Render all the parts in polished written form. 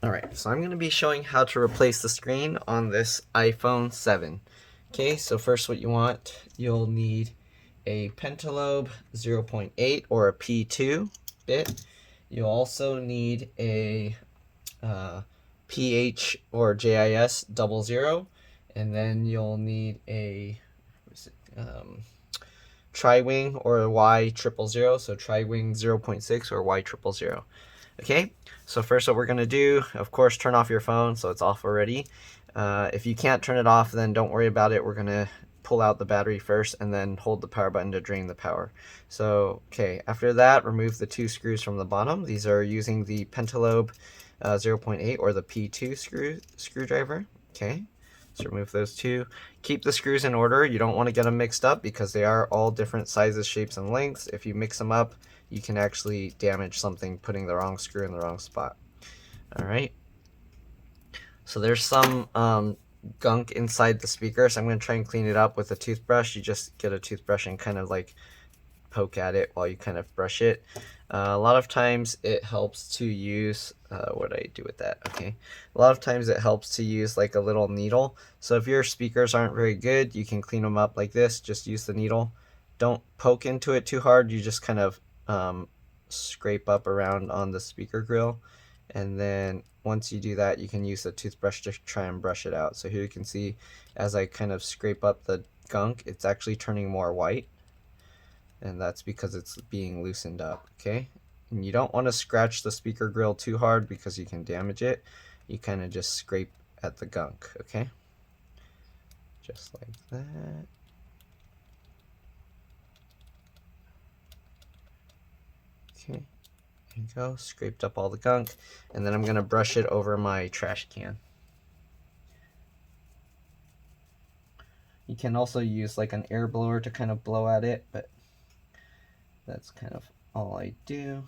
Alright, so I'm going to be showing how to replace the screen on this iPhone 7. Okay, so first what you want, you'll need a pentalobe 0.8 or a P2 bit. You'll also need a PH or JIS 00, and then you'll need a tri-wing or a Y000, so tri-wing 0.6 or Y000. Okay, so first what we're going to do, of course, turn off your phone so it's off already. If you can't turn it off, then don't worry about it. We're going to pull out the battery first and then hold the power button to drain the power. So, okay, after that, remove the 2 screws from the bottom. These are using the pentalobe 0.8 or the P2 screwdriver. Okay, so remove those 2. Keep the screws in order. You don't want to get them mixed up because they are all different sizes, shapes, and lengths. If you mix them up, you can actually damage something putting the wrong screw in the wrong spot. Alright, so there's some gunk inside the speaker, so I'm going to try and clean it up with a toothbrush. You just get a toothbrush and kind of like poke at it while you kind of brush it. A lot of times it helps to use, what do I do with that? Okay, a lot of times it helps to use like a little needle. So if your speakers aren't very good, you can clean them up like this. Just use the needle. Don't poke into it too hard. You just kind of scrape up around on the speaker grill, and then once you do that, you can use the toothbrush to try and brush it out. So here you can see as I kind of scrape up the gunk, it's actually turning more white, and that's because it's being loosened up. Okay, and you don't want to scratch the speaker grill too hard because you can damage it. You kind of just scrape at the gunk. Okay, just like that. Okay, there you go, scraped up all the gunk, and then I'm going to brush it over my trash can. You can also use like an air blower to kind of blow at it, but that's kind of all I do.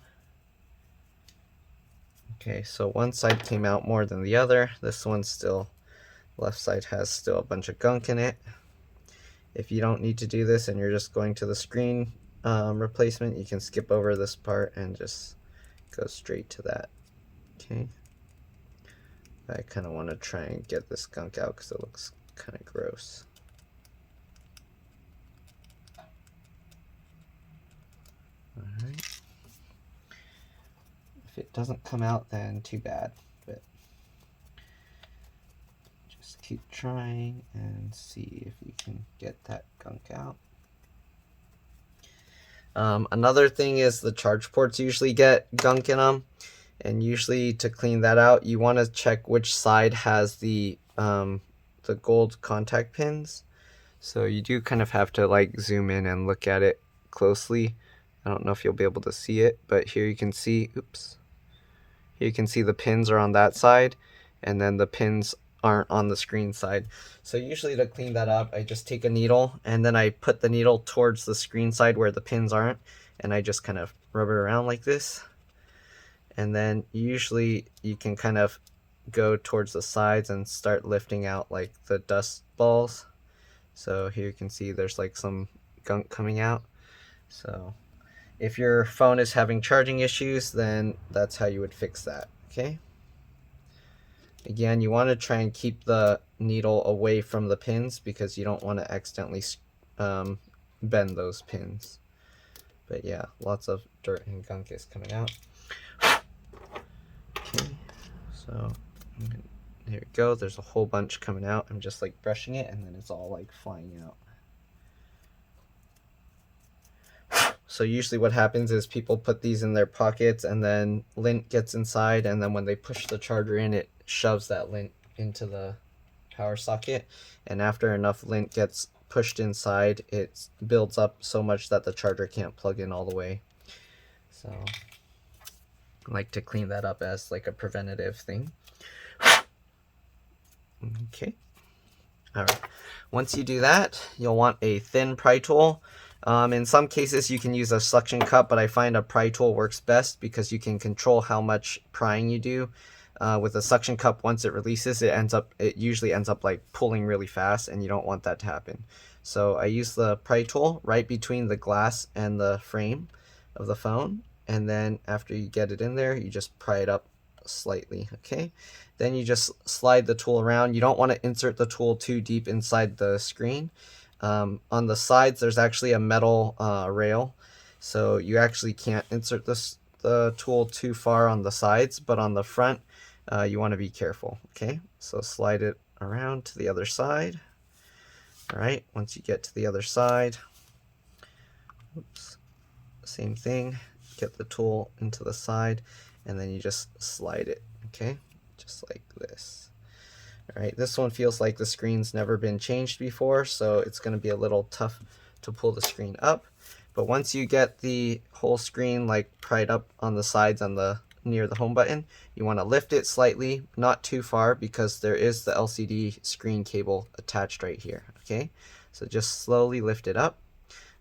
Okay, so one side came out more than the other. This one still, left side has still a bunch of gunk in it. If you don't need to do this and you're just going to the screen replacement, you can skip over this part and just go straight to that. Okay, I kind of want to try and get this gunk out because it looks kind of gross. Alright, if it doesn't come out, then too bad, but just keep trying and see if you can get that gunk out. Another thing is the charge ports usually get gunk in them, and usually to clean that out, you want to check which side has the gold contact pins. So you do kind of have to like zoom in and look at it closely. I don't know if you'll be able to see it, but here you can see, oops, here you can see the pins are on that side, and then the pins aren't on the screen side. So usually to clean that up, I just take a needle and then I put the needle towards the screen side where the pins aren't, and I just kind of rub it around like this. And then usually you can kind of go towards the sides and start lifting out like the dust balls. So here you can see there's like some gunk coming out. So if your phone is having charging issues, then that's how you would fix that. Okay, again, you want to try and keep the needle away from the pins because you don't want to accidentally bend those pins. But yeah, lots of dirt and gunk is coming out. Okay, so there we go, there's a whole bunch coming out. I'm just like brushing it and then it's all like flying out. So usually what happens is people put these in their pockets and then lint gets inside, and then when they push the charger in, it shoves that lint into the power socket, and after enough lint gets pushed inside, it builds up so much that the charger can't plug in all the way. So I like to clean that up as like a preventative thing. Okay, all right, once you do that, you'll want a thin pry tool. In some cases you can use a suction cup, but I find a pry tool works best because you can control how much prying you do. With a suction cup, once it releases, it usually ends up like pulling really fast, and you don't want that to happen. So I use the pry tool right between the glass and the frame of the phone, and then after you get it in there, you just pry it up slightly, okay? Then you just slide the tool around. You don't want to insert the tool too deep inside the screen. On the sides, there's actually a metal rail, so you actually can't insert the tool too far on the sides, but on the front, you want to be careful, okay? So slide it around to the other side. All right, once you get to the other side, oops, same thing, get the tool into the side, and then you just slide it, okay? Just like this. All right, this one feels like the screen's never been changed before, so it's going to be a little tough to pull the screen up. But once you get the whole screen like pried up on the sides on the near the home button, you want to lift it slightly, not too far, because there is the LCD screen cable attached right here, okay? So just slowly lift it up.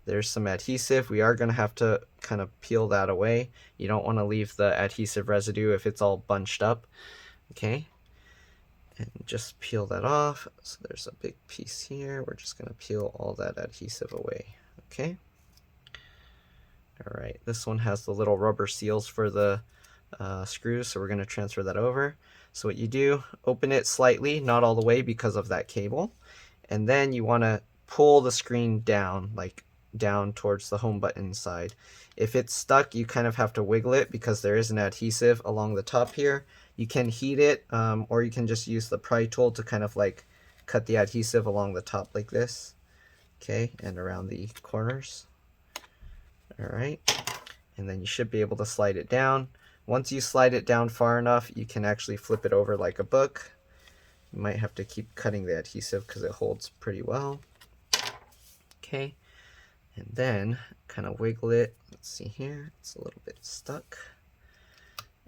There's some adhesive. We are going to have to kind of peel that away. You don't want to leave the adhesive residue if it's all bunched up, okay? And just peel that off. So there's a big piece here. We're just going to peel all that adhesive away, okay? All right, this one has the little rubber seals for the screws, so we're going to transfer that over. So what you do, open it slightly, not all the way because of that cable, and then you want to pull the screen down, like down towards the home button side. If it's stuck, you kind of have to wiggle it because there is an adhesive along the top here. You can heat it, or you can just use the pry tool to kind of like cut the adhesive along the top like this, okay, and around the corners. All right, and then you should be able to slide it down. Once you slide it down far enough, you can actually flip it over like a book. You might have to keep cutting the adhesive because it holds pretty well. Okay, and then kind of wiggle it. Let's see here, it's a little bit stuck.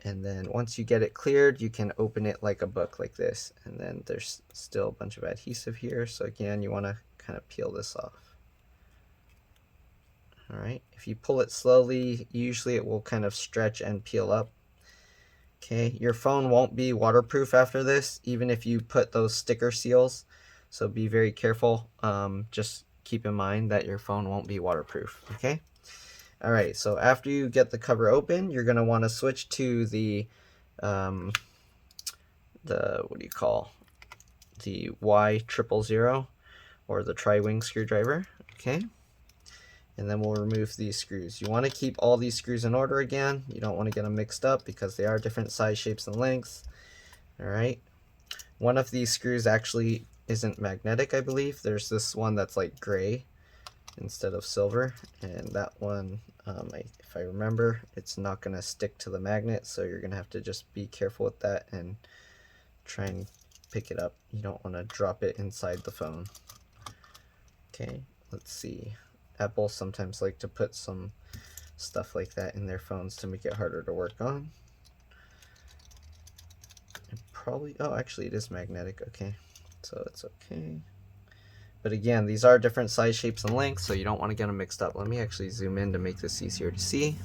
And then once you get it cleared, you can open it like a book like this. And then there's still a bunch of adhesive here. So again, you want to kind of peel this off. All right, if you pull it slowly, usually it will kind of stretch and peel up. Okay, your phone won't be waterproof after this, even if you put those sticker seals. So be very careful. Just keep in mind that your phone won't be waterproof, okay? All right, so after you get the cover open, you're gonna wanna switch to the what do you call? The Y000 or the tri-wing screwdriver, okay? And then we'll remove these screws. You want to keep all these screws in order again. You don't want to get them mixed up because they are different size, shapes, and lengths. All right. One of these screws actually isn't magnetic, I believe. There's this one that's like gray instead of silver. And that one, if I remember, it's not going to stick to the magnet. So you're going to have to just be careful with that and try and pick it up. You don't want to drop it inside the phone. Okay, let's see. Apple sometimes like to put some stuff like that in their phones to make it harder to work on. Oh, actually it is magnetic, okay. So it's okay. But again, these are different size, shapes, and lengths, so you don't want to get them mixed up. Let me actually zoom in to make this easier to see.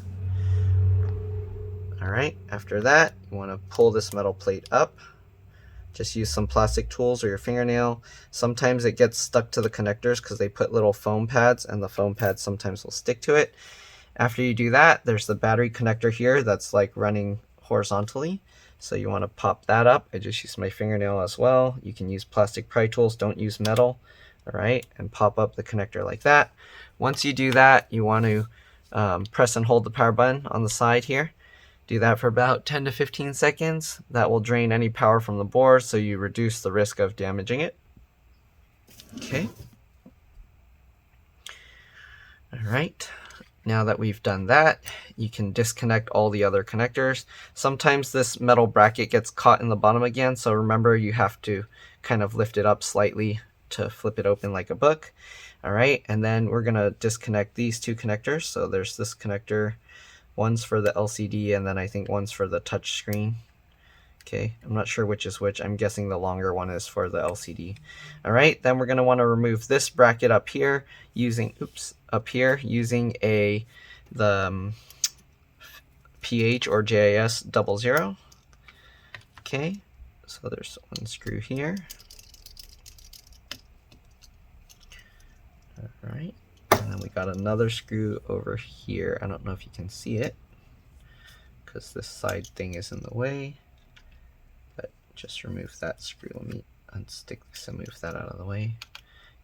All right, after that, you want to pull this metal plate up. Just use some plastic tools or your fingernail. Sometimes it gets stuck to the connectors because they put little foam pads, and the foam pads sometimes will stick to it. After you do that, there's the battery connector here that's like running horizontally. So you want to pop that up. I just used my fingernail as well. You can use plastic pry tools, don't use metal. All right, and pop up the connector like that. Once you do that, you want to press and hold the power button on the side here. Do that for about 10 to 15 seconds. That will drain any power from the board, so you reduce the risk of damaging it. Okay. All right. Now that we've done that, you can disconnect all the other connectors. Sometimes this metal bracket gets caught in the bottom again, so remember you have to kind of lift it up slightly to flip it open like a book. All right, and then we're gonna disconnect these two connectors. So there's this connector. One's for the LCD, and then I think one's for the touch screen. Okay, I'm not sure which is which. I'm guessing the longer one is for the LCD. All right, then we're going to want to remove this bracket up here using, the PH or JIS 00. Okay, so there's one screw here. All right. And then we got another screw over here. I don't know if you can see it because this side thing is in the way. just remove that screw. Let me unstick this and move that out of the way.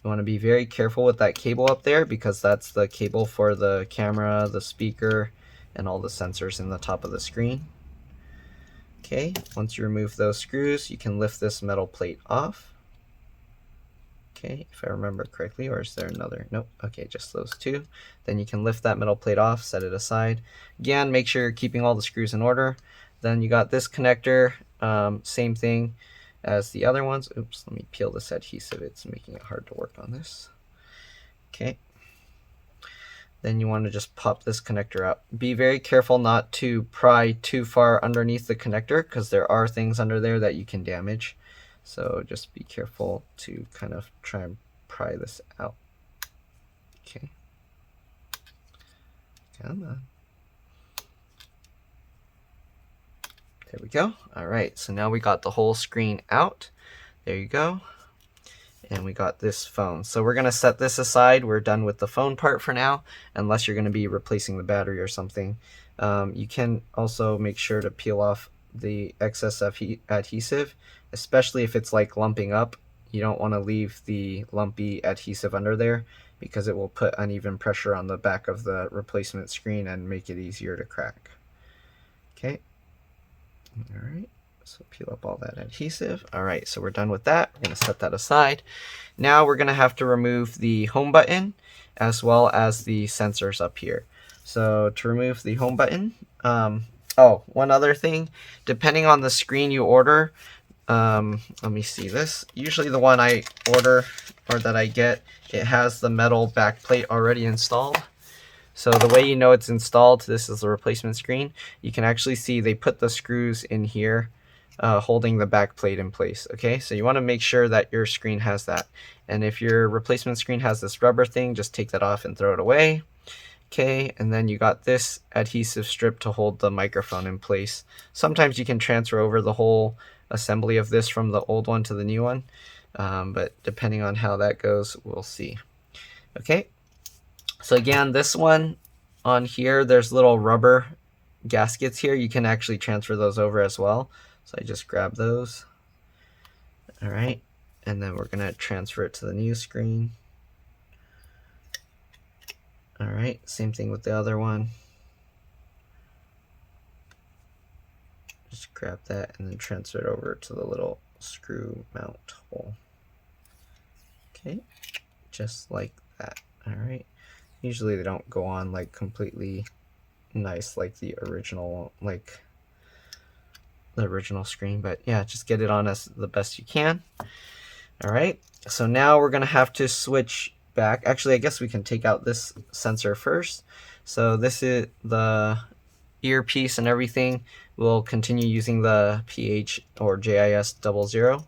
You want to be very careful with that cable up there because that's the cable for the camera, the speaker, and all the sensors in the top of the screen. Okay, once you remove those screws, you can lift this metal plate off. Okay, if I remember correctly, or is there another? Nope, okay, just those two. Then you can lift that metal plate off, set it aside. Again, make sure you're keeping all the screws in order. Then you got this connector, same thing as the other ones. Oops, let me peel this adhesive. It's making it hard to work on this. Okay. Then you want to just pop this connector out. Be very careful not to pry too far underneath the connector because there are things under there that you can damage. So just be careful to kind of try and pry this out. Okay. Come on. There we go. All right, so now we got the whole screen out. There you go. And we got this phone. So we're gonna set this aside. We're done with the phone part for now, unless you're gonna be replacing the battery or something. You can also make sure to peel off the excess adhesive, especially if it's like lumping up. You don't wanna leave the lumpy adhesive under there because it will put uneven pressure on the back of the replacement screen and make it easier to crack. Okay. All right, so peel up all that adhesive. All right, so we're done with that. We're gonna set that aside. Now we're gonna have to remove the home button as well as the sensors up here. So to remove the home button, oh, one other thing, depending on the screen you order, let me see this. Usually the one I order or that I get, it has the metal back plate already installed. So the way you know it's installed, this is the replacement screen, you can actually see they put the screws in here holding the back plate in place. Okay, so you want to make sure that your screen has that. And if your replacement screen has this rubber thing, just take that off and throw it away. Okay, and then you got this adhesive strip to hold the microphone in place. Sometimes you can transfer over the whole assembly of this from the old one to the new one, but depending on how that goes, we'll see. Okay. So again, this one on here, there's little rubber gaskets here. You can actually transfer those over as well. So I just grab those. All right. And then we're going to transfer it to the new screen. All right. Same thing with the other one. Just grab that and then transfer it over to the little screw mount hole. Okay. Just like that. All right. Usually they don't go on like completely nice like the original screen, but yeah, just get it on as the best you can. All right, so now we're gonna have to switch back. Actually, I guess we can take out this sensor first. So this is the earpiece and everything. We'll continue using the PH or JIS 00.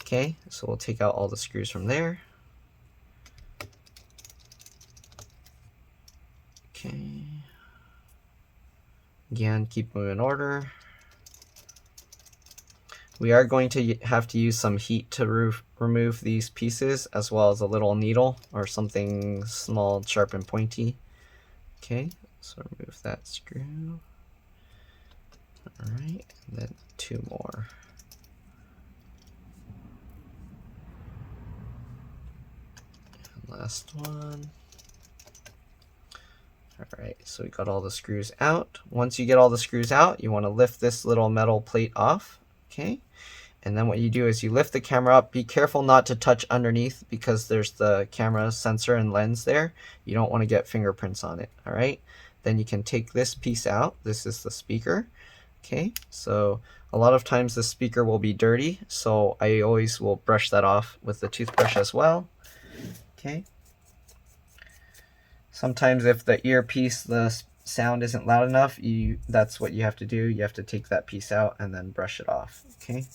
Okay, so we'll take out all the screws from there. Okay. Again, keep them in order. We are going to have to use some heat to remove these pieces, as well as a little needle or something small, sharp, and pointy. Okay, so remove that screw. All right, and then two more. And last one. Alright, so we got all the screws out. Once you get all the screws out, you want to lift this little metal plate off. Okay, and then what you do is you lift the camera up. Be careful not to touch underneath because there's the camera sensor and lens there. You don't want to get fingerprints on it. Alright, then you can take this piece out. This is the speaker. Okay, so a lot of times the speaker will be dirty, so I always will brush that off with the toothbrush as well. Okay. Sometimes if the earpiece, the sound isn't loud enough, that's what you have to do. You have to take that piece out and then brush it off. Okay.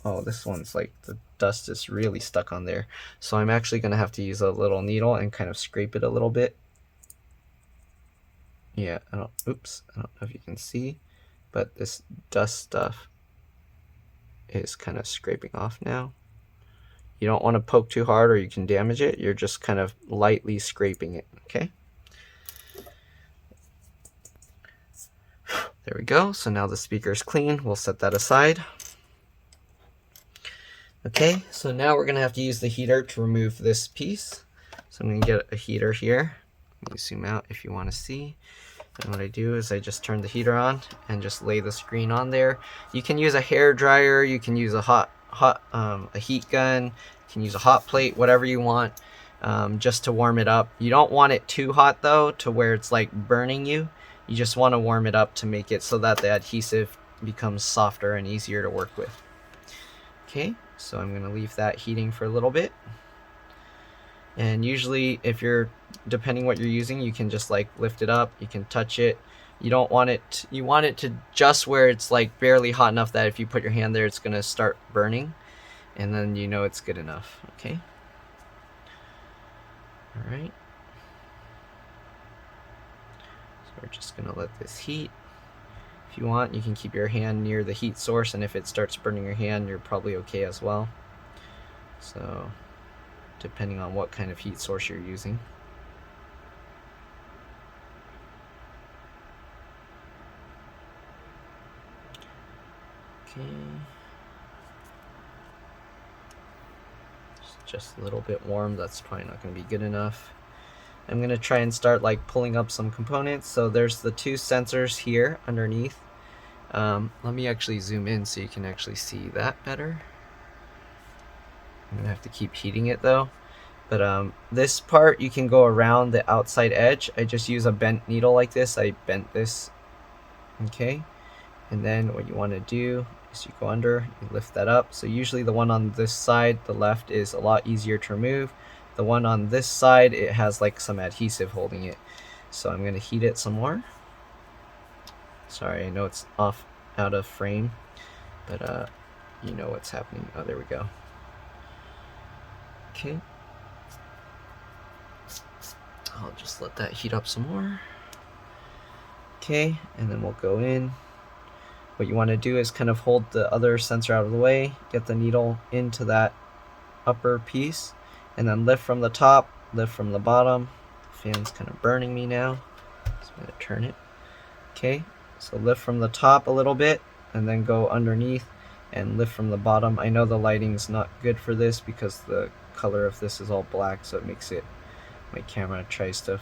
Oh, this one's like the dust is really stuck on there. So I'm actually going to have to use a little needle and kind of scrape it a little bit. Yeah, oops, I don't know if you can see, but this dust stuff is kind of scraping off now. You don't want to poke too hard or you can damage it. You're just kind of lightly scraping it, okay? There we go. So now the speaker is clean. We'll set that aside. Okay, so now we're going to have to use the heater to remove this piece. So I'm going to get a heater here. Let me zoom out if you want to see. And what I do is I just turn the heater on and just lay the screen on there. You can use a hair dryer, you can use a a heat gun, you can use a hot plate, whatever you want, just to warm it up. You don't want it too hot though, to where it's like burning you. You just want to warm it up to make it so that the adhesive becomes softer and easier to work with. Okay, so I'm going to leave that heating for a little bit. And usually if you're, depending what you're using, you can just like lift it up, you can touch it. You don't want it, you want it to just where it's like barely hot enough that if you put your hand there, it's going to start burning. And then you know it's good enough, okay? All right. So we're just going to let this heat. If you want, you can keep your hand near the heat source, and if it starts burning your hand, you're probably okay as well. So, depending on what kind of heat source you're using. Okay. It's just a little bit warm, that's probably not going to be good enough. I'm going to try and start like pulling up some components. So there's the two sensors here underneath. Let me actually zoom in so you can actually see that better. I'm going to have to keep heating it though. But this part you can go around the outside edge. I just use a bent needle like this. I bent this. Okay. And then what you want to do is you go under, you lift that up. So usually the one on this side, the left, is a lot easier to remove. The one on this side, it has like some adhesive holding it. So I'm going to heat it some more. Sorry, I know it's off out of frame, but you know what's happening. Oh, there we go. Okay. I'll just let that heat up some more. Okay, and then we'll go in. What you want to do is kind of hold the other sensor out of the way, get the needle into that upper piece, and then lift from the top, lift from the bottom. The fan's kind of burning me now, so I'm going to turn it. Okay, so lift from the top a little bit, and then go underneath and lift from the bottom. I know the lighting's not good for this because the color of this is all black, so it makes it, my camera tries to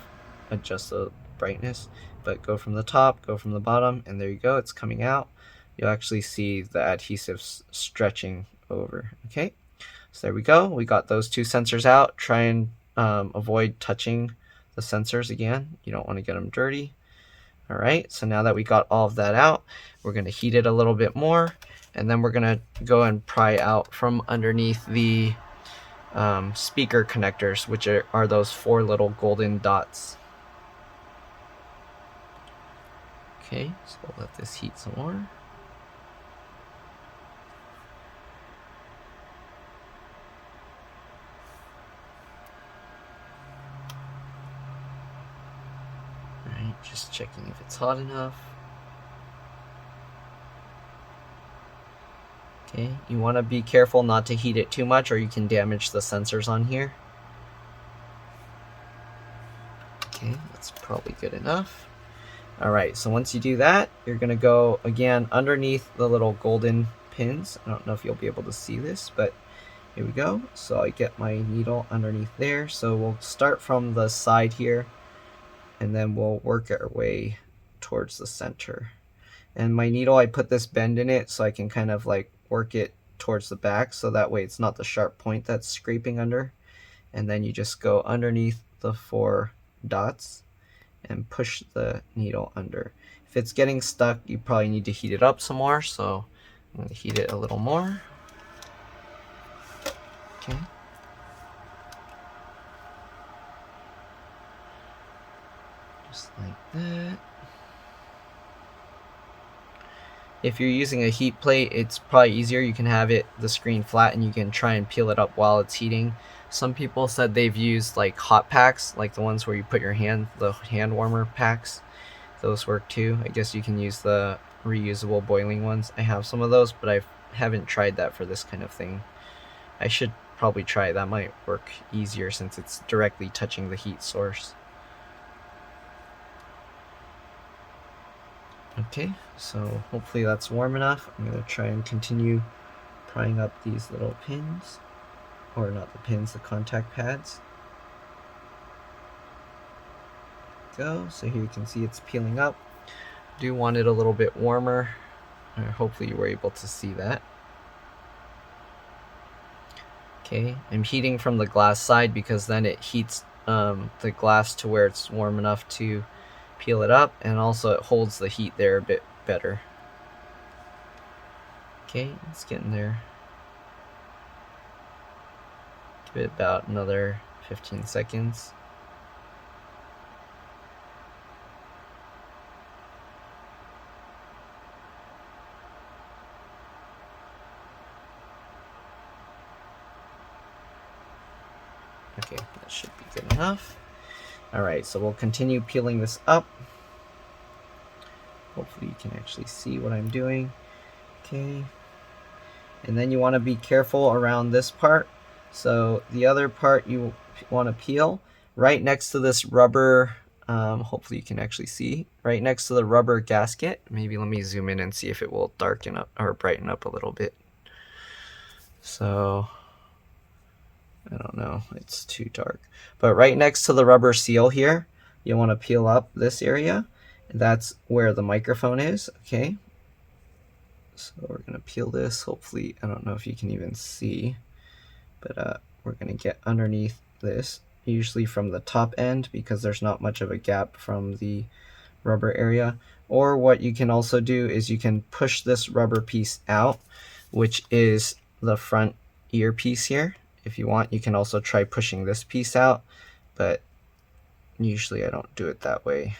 adjust the brightness, but go from the top, go from the bottom, and there you go, it's coming out. You'll actually see the adhesive stretching over. Okay, so there we go. We got those two sensors out. Try and avoid touching the sensors again. You don't want to get them dirty. All right, so now that we got all of that out, we're going to heat it a little bit more, and then we're going to go and pry out from underneath the speaker connectors, which are those 4 little golden dots. Okay, so we'll let this heat some more. Alright, just checking if it's hot enough. Okay, you want to be careful not to heat it too much or you can damage the sensors on here. Okay, that's probably good enough. Alright, so once you do that, you're going to go again underneath the little golden pins. I don't know if you'll be able to see this, but here we go. So I get my needle underneath there. So we'll start from the side here, and then we'll work our way towards the center. And my needle, I put this bend in it so I can kind of like work it towards the back, so that way it's not the sharp point that's scraping under. And then you just go underneath the 4 dots and push the needle under. If it's getting stuck, you probably need to heat it up some more, so I'm going to heat it a little more. Okay. Just like that. If you're using a heat plate, it's probably easier. You can have the screen flat and you can try and peel it up while it's heating. Some people said they've used like hot packs, like the ones where you put your hand, the hand warmer packs. Those work too. I guess you can use the reusable boiling ones. I have some of those, but I haven't tried that for this kind of thing. I should probably try it. That might work easier since it's directly touching the heat source. Okay, so hopefully that's warm enough. I'm going to try and continue prying up these little pins, or not the pins, the contact pads. Go. So here you can see it's peeling up. Do want it a little bit warmer. Hopefully you were able to see that. Okay, I'm heating from the glass side because then it heats the glass to where it's warm enough to peel it up, and also it holds the heat there a bit better. Okay, it's getting there. Give it about another 15 seconds. Okay, that should be good enough. Alright, so we'll continue peeling this up. Hopefully you can actually see what I'm doing. Okay. And then you want to be careful around this part. So the other part you want to peel right next to this rubber, hopefully you can actually see, right next to the rubber gasket. Maybe let me zoom in and see if it will darken up or brighten up a little bit. So I don't know, it's too dark. But right next to the rubber seal here, you want to peel up this area. That's where the microphone is, okay? So we're going to peel this. Hopefully, I don't know if you can even see, but we're going to get underneath this, usually from the top end because there's not much of a gap from the rubber area. Or what you can also do is you can push this rubber piece out, which is the front earpiece here. If you want, you can also try pushing this piece out, but usually I don't do it that way.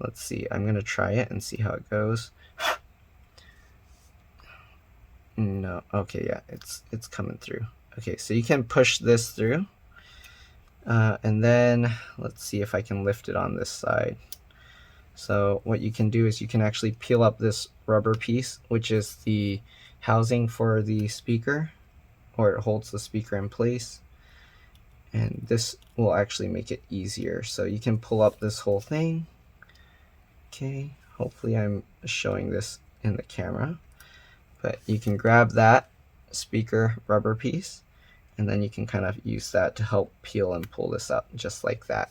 Let's see, I'm going to try it and see how it goes. No, okay, yeah, it's coming through. Okay, so you can push this through, and then let's see if I can lift it on this side. So what you can do is you can actually peel up this rubber piece, which is the housing for the speaker, or it holds the speaker in place, and this will actually make it easier. So you can pull up this whole thing. Okay, hopefully I'm showing this in the camera. But you can grab that speaker rubber piece, and then you can kind of use that to help peel and pull this up just like that.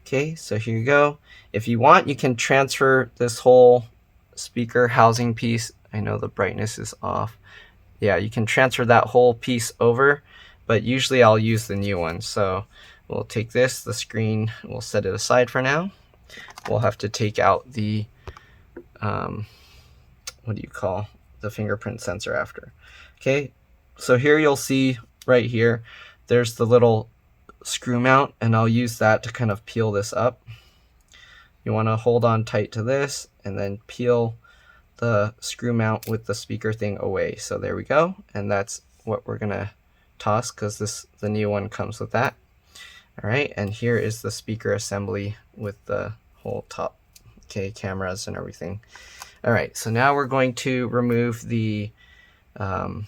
Okay, so here you go. If you want, you can transfer this whole speaker housing piece. I know the brightness is off. Yeah, you can transfer that whole piece over, but usually I'll use the new one. So we'll take this, the screen, we'll set it aside for now. We'll have to take out the, what do you call, the fingerprint sensor after. Okay, so here you'll see right here, there's the little screw mount, and I'll use that to kind of peel this up. You want to hold on tight to this and then peel the screw mount with the speaker thing away. So there we go, and that's what we're gonna toss because the new one comes with that. All right, and here is the speaker assembly with the whole top, okay, cameras and everything. All right, so now we're going to remove the home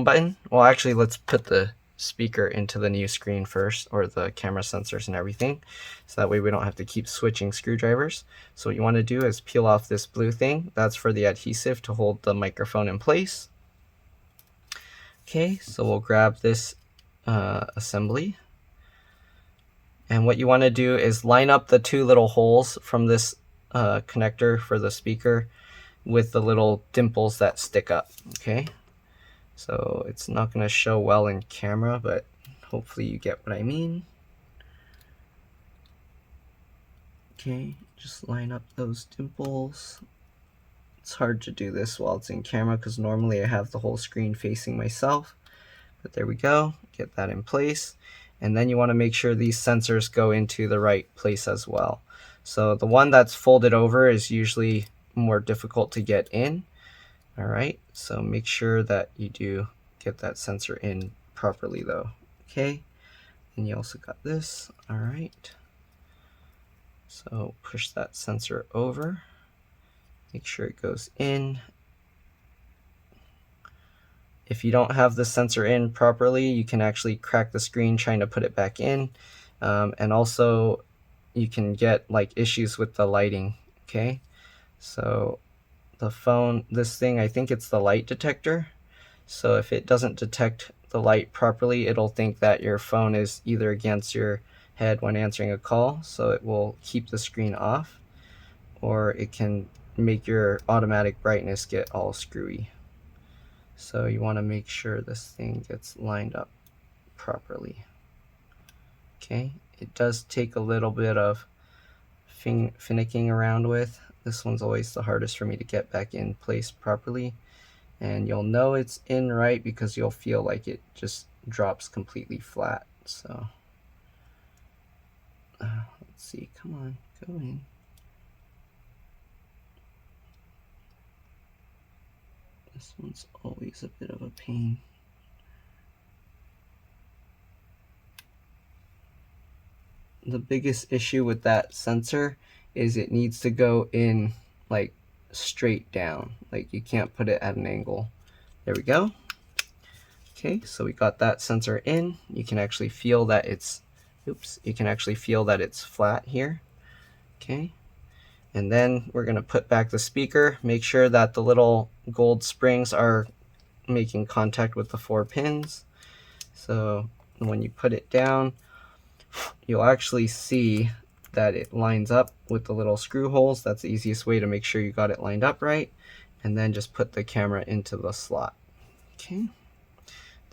button. Well, actually, let's put the speaker into the new screen first, or the camera sensors and everything, so that way we don't have to keep switching screwdrivers. So what you want to do is peel off this blue thing. That's for the adhesive to hold the microphone in place. Okay, so we'll grab this assembly, and what you want to do is line up the two little holes from this connector for the speaker with the little dimples that stick up. Okay, so it's not going to show well in camera, but hopefully you get what I mean. Okay, just line up those dimples. It's hard to do this while it's in camera because normally I have the whole screen facing myself, but there we go. Get that in place, and then you want to make sure these sensors go into the right place as well. So the one that's folded over is usually more difficult to get in. All right, so make sure that you do get that sensor in properly though. Okay, and you also got this. All right, so push that sensor over, make sure it goes in. If you don't have the sensor in properly, you can actually crack the screen trying to put it back in, and also you can get like issues with the lighting Okay, so the phone, this thing, I think it's the light detector. So if it doesn't detect the light properly, it'll think that your phone is either against your head when answering a call, so it will keep the screen off, or it can make your automatic brightness get all screwy. So you want to make sure this thing gets lined up properly. Okay, it does take a little bit of finicking around with. This one's always the hardest for me to get back in place properly. And you'll know it's in right because you'll feel like it just drops completely flat. So let's see, come on, go in. This one's always a bit of a pain. The biggest issue with that sensor is it needs to go in like straight down. Like you can't put it at an angle. There we go. Okay, so we got that sensor in. You can actually feel that it's, you can actually feel that it's flat here. Okay, and then we're gonna put back the speaker. Make sure that the little gold springs are making contact with the 4 pins. So when you put it down, you'll actually see that it lines up with the little screw holes. That's the easiest way to make sure you got it lined up right. And then just put the camera into the slot. Okay.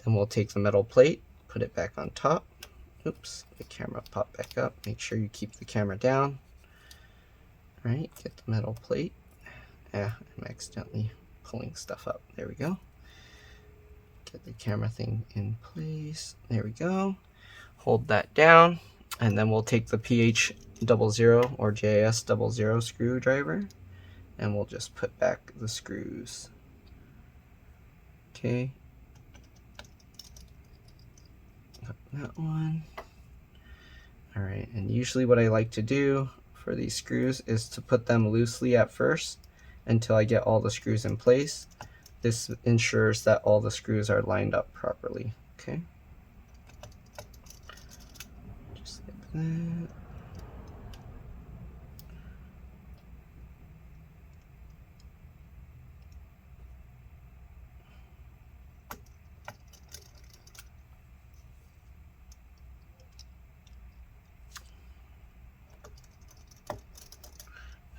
Then we'll take the metal plate, put it back on top. Oops, the camera popped back up. Make sure you keep the camera down. All right, get the metal plate. I'm accidentally pulling stuff up. There we go. Get the camera thing in place. There we go. Hold that down, and then we'll take the PH00 or JIS00 screwdriver, and we'll just put back the screws. Okay. Got that one. All right, and usually what I like to do for these screws is to put them loosely at first until I get all the screws in place. This ensures that all the screws are lined up properly. Okay. Just like that.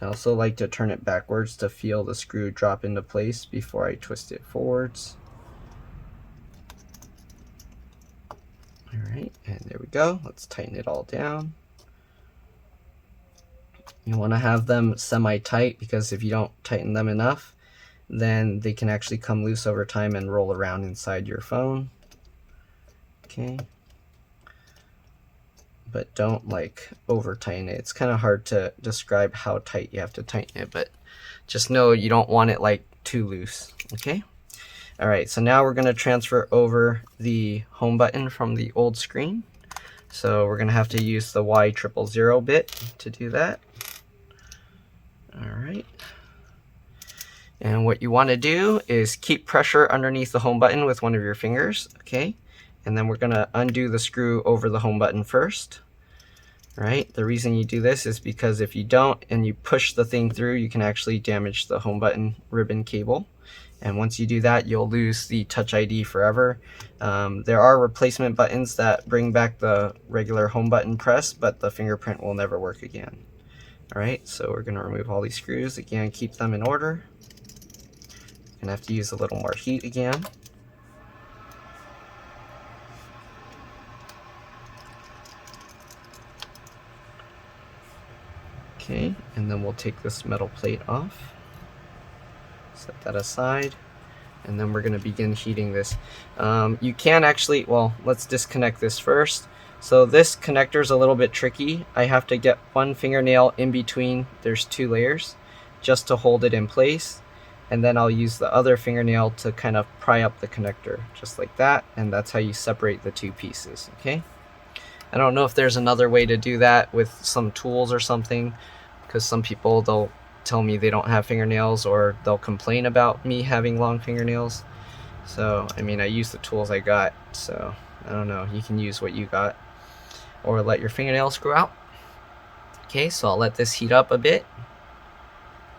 I also like to turn it backwards to feel the screw drop into place before I twist it forwards. All right, and there we go. Let's tighten it all down. You want to have them semi-tight because if you don't tighten them enough, then they can actually come loose over time and roll around inside your phone. Okay. But don't like over tighten it. It's kind of hard to describe how tight you have to tighten it, but just know you don't want it like too loose. Okay. All right, so now we're going to transfer over the home button from the old screen. So we're going to have to use the Y000 bit to do that. All right. And what you want to do is keep pressure underneath the home button with one of your fingers. Okay. And then we're going to undo the screw over the home button first. Right? The reason you do this is because if you don't and you push the thing through, you can actually damage the home button ribbon cable. And once you do that, you'll lose the Touch ID forever. There are replacement buttons that bring back the regular home button press, but the fingerprint will never work again. All right, so we're going to remove all these screws. Again, keep them in order. You're going to have to use a little more heat again. Okay, and then we'll take this metal plate off. Set that aside, and then we're going to begin heating this. You can actually, well, let's disconnect this first. So this connector is a little bit tricky. I have to get one fingernail in between, there's 2 layers, just to hold it in place. And then I'll use the other fingernail to kind of pry up the connector, just like that. And that's how you separate the 2 pieces, okay? I don't know if there's another way to do that with some tools or something, because some people, they'll tell me they don't have fingernails or they'll complain about me having long fingernails. So, I mean, I use the tools I got, so I don't know. You can use what you got or let your fingernails grow out. Okay, so I'll let this heat up a bit.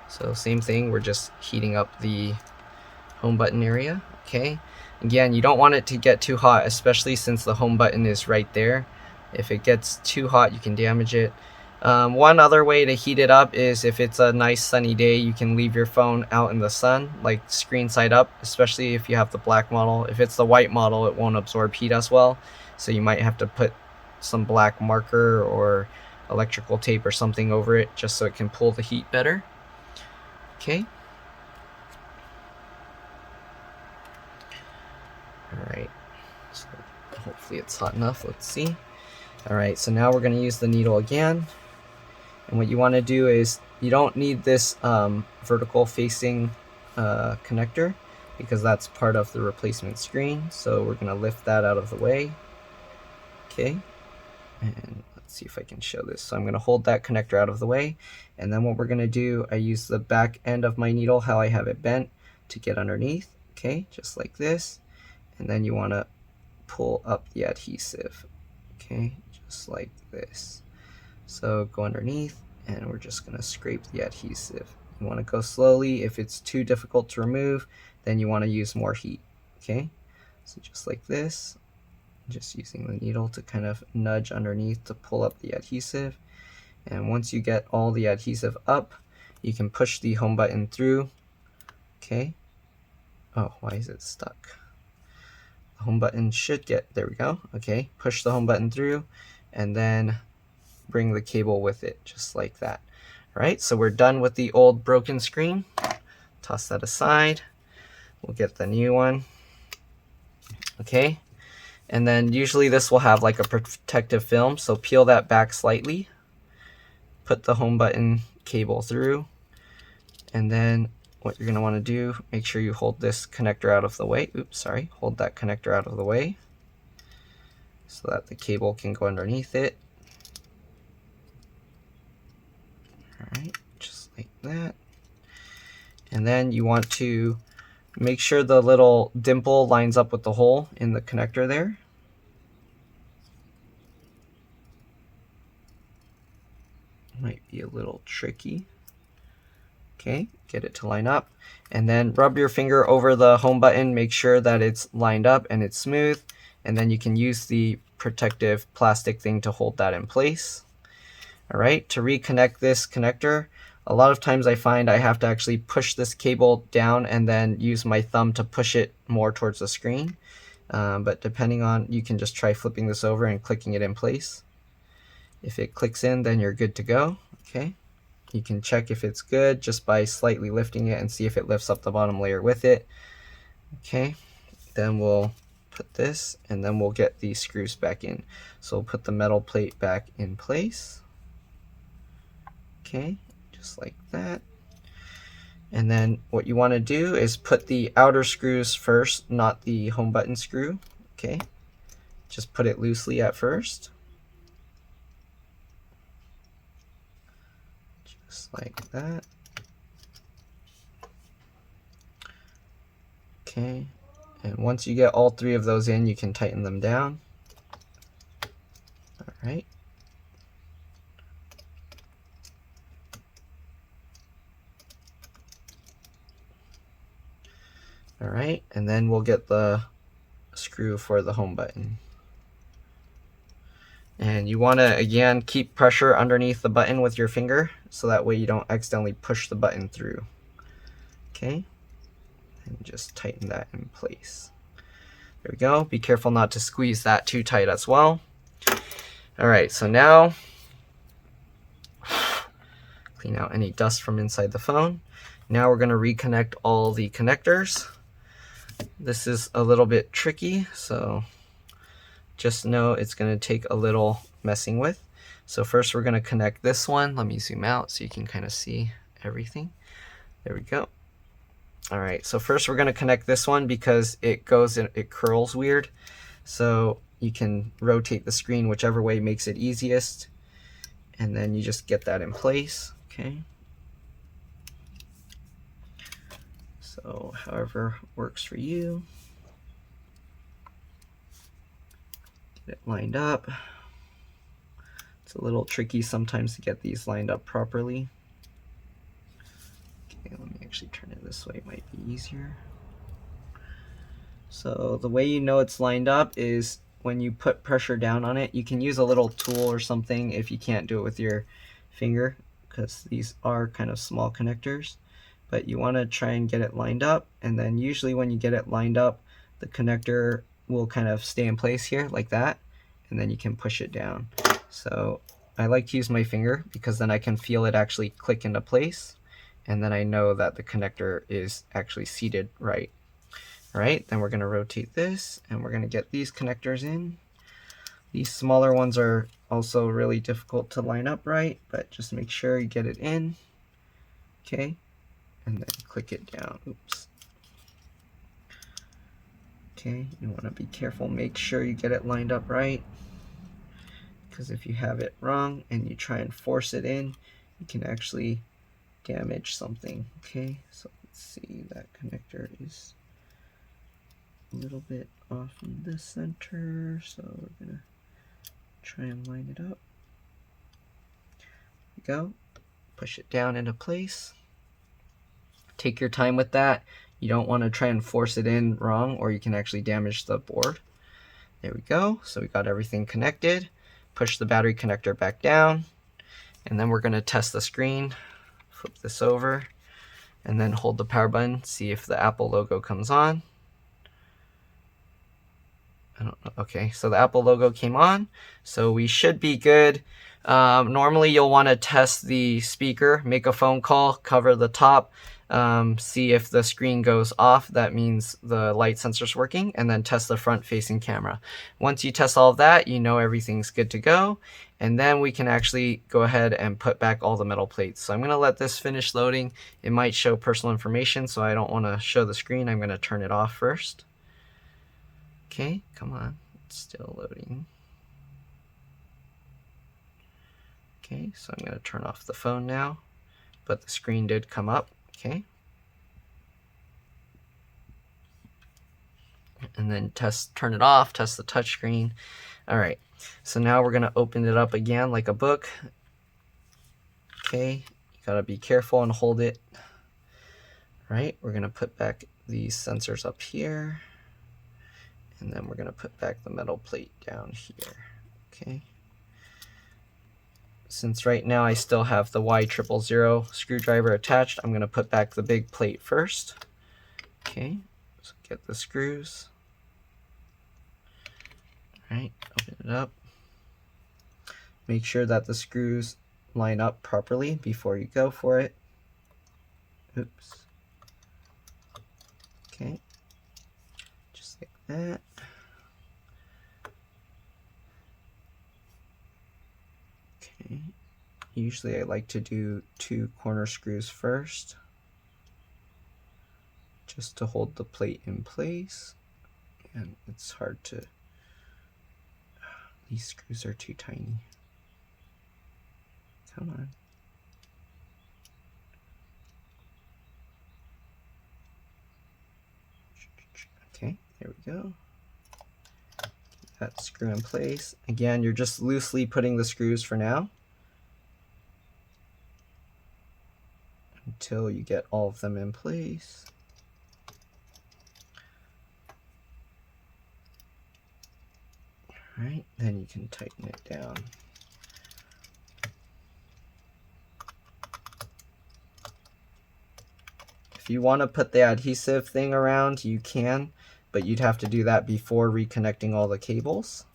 So same thing, we're just heating up the home button area. Okay, again, you don't want it to get too hot, especially since the home button is right there. If it gets too hot, you can damage it. One other way to heat it up is if it's a nice sunny day, you can leave your phone out in the sun, like screen side up, especially if you have the black model. If it's the white model, it won't absorb heat as well, so you might have to put some black marker or electrical tape or something over it just so it can pull the heat better. Okay. Alright, so hopefully it's hot enough. Let's see. Alright, so now we're going to use the needle again. And what you want to do is, you don't need this vertical facing connector because that's part of the replacement screen. So we're going to lift that out of the way. Okay, and let's see if I can show this. So I'm going to hold that connector out of the way. And then what we're going to do, I use the back end of my needle, how I have it bent, to get underneath. Okay, just like this. And then you want to pull up the adhesive. Okay, just like this. So go underneath, and we're just going to scrape the adhesive. You want to go slowly. If it's too difficult to remove, then you want to use more heat. Okay, so just like this, just using the needle to kind of nudge underneath to pull up the adhesive. And once you get all the adhesive up, you can push the home button through. Okay. Oh, why is it stuck? The home button should get, there we go. Okay, push the home button through, and then bring the cable with it, just like that. All right, so we're done with the old broken screen. Toss that aside. We'll get the new one. Okay, and then usually this will have like a protective film, so peel that back slightly. Put the home button cable through, and then what you're going to want to do, make sure you hold this connector out of the way. Oops, sorry. Hold that connector out of the way so that the cable can go underneath it. Alright, just like that. And then you want to make sure the little dimple lines up with the hole in the connector there. Might be a little tricky. Okay, get it to line up. And then rub your finger over the home button, make sure that it's lined up and it's smooth. And then you can use the protective plastic thing to hold that in place. Alright, to reconnect this connector, a lot of times I find I have to actually push this cable down and then use my thumb to push it more towards the screen. But depending on, you can just try flipping this over and clicking it in place. If it clicks in, then you're good to go. Okay. You can check if it's good just by slightly lifting it and see if it lifts up the bottom layer with it. Okay, then we'll put this, and then we'll get these screws back in. So we'll put the metal plate back in place. Okay, just like that. And then what you want to do is put the outer screws first, not the home button screw. Okay, just put it loosely at first. Just like that. Okay, and once you get all three of those in, you can tighten them down. All right. All right, and then we'll get the screw for the home button. And you want to, again, keep pressure underneath the button with your finger, so that way you don't accidentally push the button through. Okay, and just tighten that in place. There we go. Be careful not to squeeze that too tight as well. All right, so now clean out any dust from inside the phone. Now we're going to reconnect all the connectors. This is a little bit tricky, so just know it's going to take a little messing with. So first we're going to connect this one. Let me zoom out so you can kind of see everything. There we go. All right, so first we're going to connect this one because it goes and it curls weird. So you can rotate the screen whichever way makes it easiest, and then you just get that in place. Okay. So however works for you. Get it lined up. It's a little tricky sometimes to get these lined up properly. actually turn it this way, might be easier. So the way you know it's lined up is when you put pressure down on it. You can use a little tool or something if you can't do it with your finger, because these are kind of small connectors. But you want to try and get it lined up, and then usually when you get it lined up, the connector will kind of stay in place here like that, and then you can push it down. So I like to use my finger because then I can feel it actually click into place, and then I know that the connector is actually seated right. All right, then we're going to rotate this, and we're going to get these connectors in. These smaller ones are also really difficult to line up right, but just make sure you get it in. Okay, and then click it down. Oops. Okay, you want to be careful, make sure you get it lined up right, because if you have it wrong and you try and force it in, you can actually damage something. Okay, so let's see, that connector is a little bit off in the center, so we're gonna try and line it up. There we go. Push it down into place. Take your time with that. You don't want to try and force it in wrong, or you can actually damage the board. There we go. So we got everything connected. Push the battery connector back down, and then we're going to test the screen. Flip this over, and then hold the power button. See if the Apple logo comes on. I don't know. Okay, so the Apple logo came on, so we should be good. Normally you'll want to test the speaker, make a phone call, cover the top, see if the screen goes off. That means the light sensor's working, and then test the front facing camera. Once you test all of that, you know everything's good to go, and then we can actually go ahead and put back all the metal plates. So I'm going to let this finish loading. It might show personal information, so I don't want to show the screen. I'm going to turn it off first. Okay, come on, it's still loading. Okay, so I'm going to turn off the phone now, but the screen did come up. Okay, and then turn it off, test the touchscreen. All right, so now we're going to open it up again like a book. Okay, you got to be careful and hold it. All right, we're going to put back these sensors up here, and then we're going to put back the metal plate down here. Okay. Since right now I still have the Y000 screwdriver attached, I'm going to put back the big plate first. Okay, so get the screws. All right, open it up. Make sure that the screws line up properly before you go for it. Oops. Okay, just like that. Okay, usually I like to do 2 corner screws first, just to hold the plate in place, and it's hard to, these screws are too tiny. Come on. Okay, there we go. Keep that screw in place. Again, you're just loosely putting the screws for now, until you get all of them in place. All right, then you can tighten it down. If you want to put the adhesive thing around, you can, but you'd have to do that before reconnecting all the cables.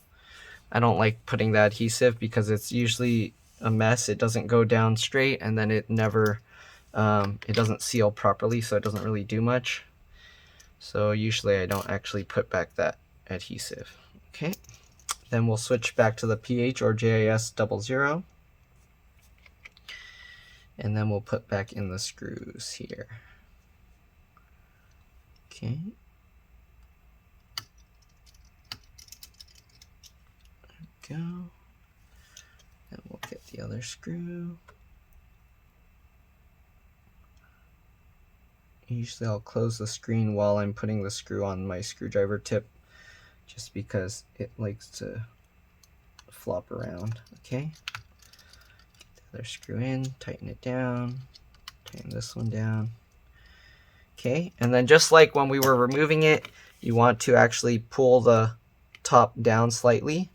I don't like putting the adhesive because it's usually a mess. It doesn't go down straight, and then it never, it doesn't seal properly, so it doesn't really do much. So usually I don't actually put back that adhesive. Okay, then we'll switch back to the PH or JIS 00, and then we'll put back in the screws here. Okay. There we go. And we'll get the other screw. Usually I'll close the screen while I'm putting the screw on my screwdriver tip, just because it likes to flop around. Okay. Get the other screw in, tighten it down, tighten this one down. Okay, and then just like when we were removing it, you want to actually pull the top down slightly,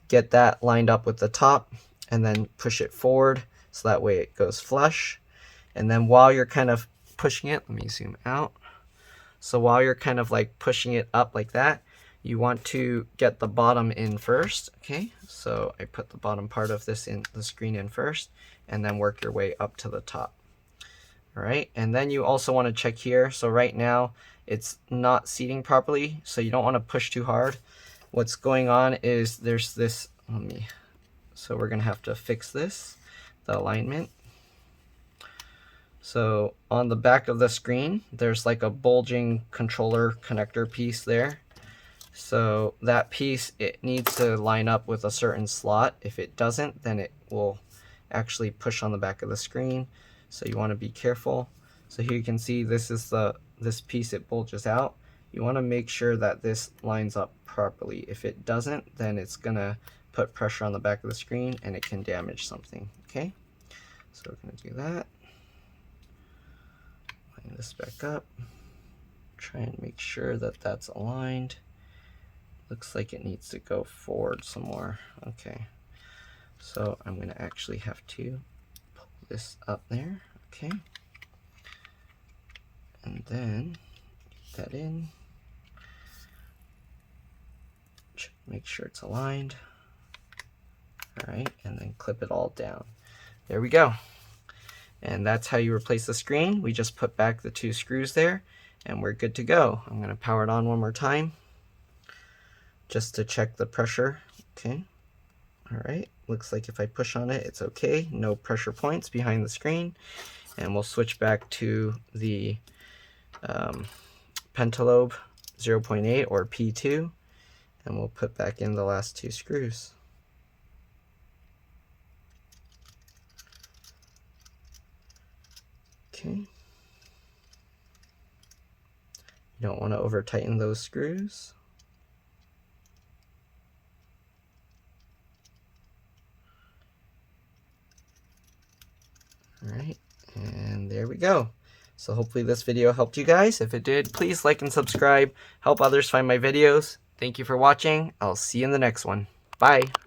get that lined up with the top, and then push it forward so that way it goes flush. And then while you're kind of pushing it, let me zoom out. So while you're kind of like pushing it up like that, you want to get the bottom in first. Okay, so I put the bottom part of this in the screen in first, and then work your way up to the top. All right, and then you also want to check here. So right now it's not seating properly, so you don't want to push too hard. What's going on is there's this, so we're gonna have to fix this, the alignment. So on the back of the screen, there's like a bulging controller connector piece there. So that piece, it needs to line up with a certain slot. If it doesn't, then it will actually push on the back of the screen. So you want to be careful. So here you can see this is this piece, it bulges out. You want to make sure that this lines up properly. If it doesn't, then it's gonna put pressure on the back of the screen and it can damage something. Okay, so we're gonna do that. Line this back up. Try and make sure that that's aligned. Looks like it needs to go forward some more. Okay, so I'm gonna actually have to pull this up there. Okay, and then get that in. Make sure it's aligned. All right, and then clip it all down. There we go. And that's how you replace the screen. We just put back the 2 screws there and we're good to go. I'm gonna power it on one more time just to check the pressure. Okay, all right, looks like if I push on it, it's okay. No pressure points behind the screen. And we'll switch back to the pentalobe 0.8 or P2, and we'll put back in the last 2 screws. Okay. You don't want to over tighten those screws. All right, and there we go. So hopefully this video helped you guys. If it did, please like and subscribe. Help others find my videos. Thank you for watching. I'll see you in the next one. Bye.